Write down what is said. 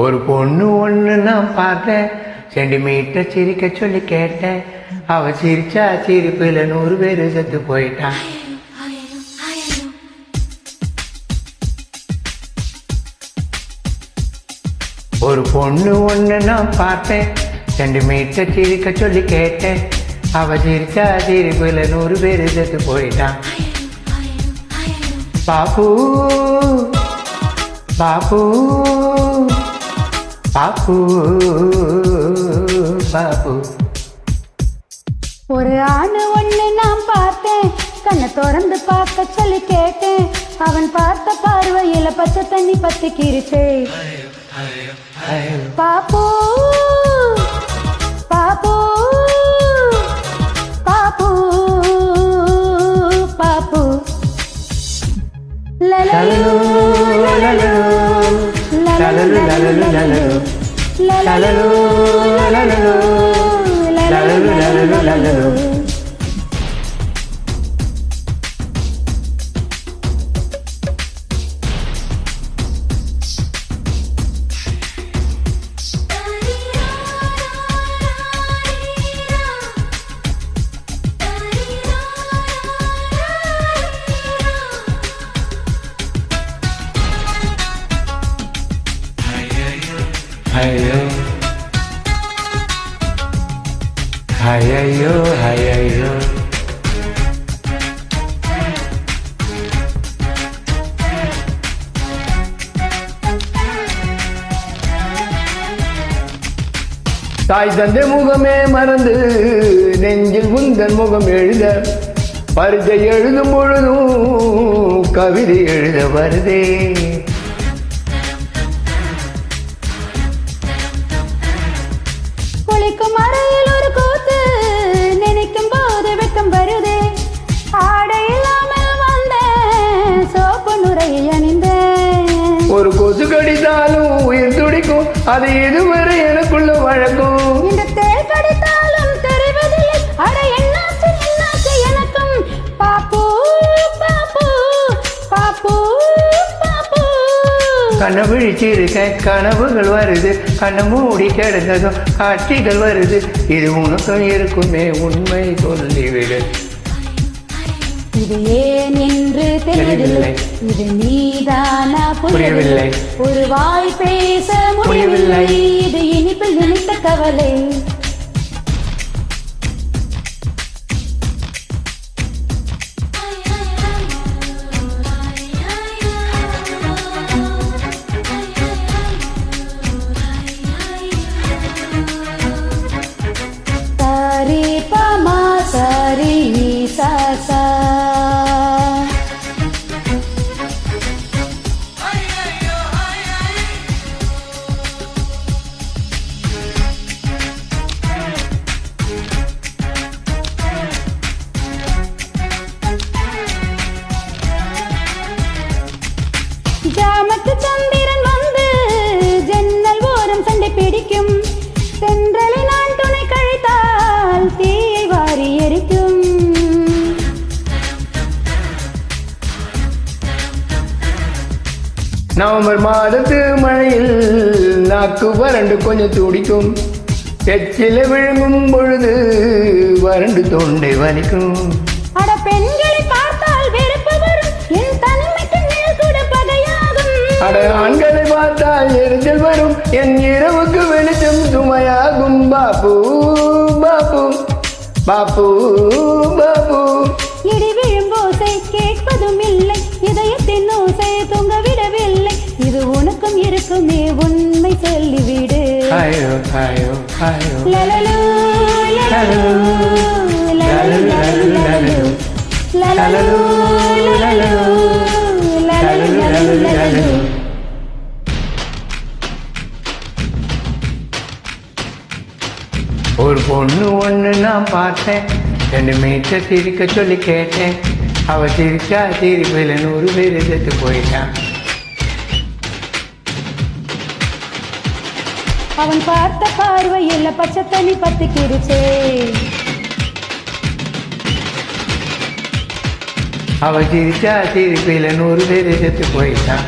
ஒரு பொண்ணு ஒண்ணு நான் பார்த்தேன், சென்டிமீட்டர் சிரிக்க சொல்லி கேட்டேன். அவ சிரிச்சா சிரிப்புல 100 பேரு செத்து போயிட்டான். ஒரு பொண்ணு ஒண்ணு நான் பார்த்தேன், சென்டிமீட்டர் சிரிக்க சொல்லி கேட்டேன். அவ சிரிச்சா சிரிப்புல 100 பேரு செத்து போயிட்டான். பாப்பு பாப்பு பாப்பு பாப்பு. ஒரு ஆணு ஒண்ணு நான் பார்த்தேன், கண்ணை திறந்து பார்க்க சொல்லி கேட்டேன். அவன் பார்த்த பார்வையில பச்சை தண்ணி பத்திக்கிருச்சே. பாப்பு பாப்பு பாப்பு பாப்பு. லலலு லலலு லலலு லலலு லலலு லலலு லலலு லலலு லலலு. Hayo, hayo, hayo. தாய் தந்தை முகமே மறந்து நெஞ்சில் முந்தன் முகம் எழுத, பரிச்சை எழுதும் பொழுதும் கவிதை எழுத வருதே. மறையில் ஒரு கூத்து நினைக்கும் போது வெக்கம் வருதே. ஆடை இல்லாமல் வந்தேன், சோப்பு நுரையை அணிந்தேன். ஒரு கொசு கடித்தாலும் உயிர் துடிக்கும், அது இதுவரை எனக்குள்ள வழக்கம். இந்த தேள் கடித்தாலும் தெரிவதில்லை, அட என்னாச்சு என்னாச்சு எனக்கும். பாப்பு பாப்பு பாப்பு பாப்பு. கண்ண விழிச்சிருக்க கனவுகள் வருது, கண்ண மூடி கிடந்ததும் காட்சிகள் வருது. இது உனக்கும் இருக்குமே, உண்மை சொல்லிவிடு. இது ஏன் என்று தெரியவில்லை, இது நீதானா புரியவில்லை. ஒரு வாய் பேச முடியவில்லை, இது இனிப்பில் நினைத்த கவலை. சரி பமா சரி சா. ஜாமத்து சந்திரன் வந்து ஜன்னல் ஓரம் சண்டை பிடிக்கும். தென்றலை நான் துணை கழித்தால் தீயை வாரி எரிக்கும். நவம்பர் மாதத்து மழையில் நாக்கு வறண்டு கொஞ்சம் துடிக்கும். எச்சில விழுங்கும் பொழுது வறண்டு தொண்டை வலிக்கும். அட பெண்களை பார்த்தால் வெறுப்பு வரும், என் தனிமைக்கு மேல் கூட பகையாகும். அட ஆண்களை பார்த்தால் எரிச்சல் வரும், என் இரவுக்கு வெளிச்சம் சுமையாகும். பாப்பு பாப்பு பாப்பு பாப்பு. இடி விழும் ஓசை கேட்பதும் இல்லை, இதயத்தின் ஓசை தூங்க விடவில்லை. இது உனக்கும் இருக்குமே, உண்மை சொல்லிவிடு. ஹாயோ ஹாயோ ஹாயோ. லலலு லலலு லலலு லலலு லலலு லலலு லலலு. ஒரு பொண்ணு ஒண்ணு நான் பார்த்தேன், சென்டிமீட்டர் சிரிக்க சொல்லி கேட்டேன். அவ சிரிச்சா சிரிப்புல 100 பேரு செத்து போயிட்டான். அவன் பார்த்த பார்வையில் பச்சை தண்ணி பத்திக்கிருச்சே. அவ சிரிச்சா சிரிப்பில 100 பேரு செத்து போயிட்டான்.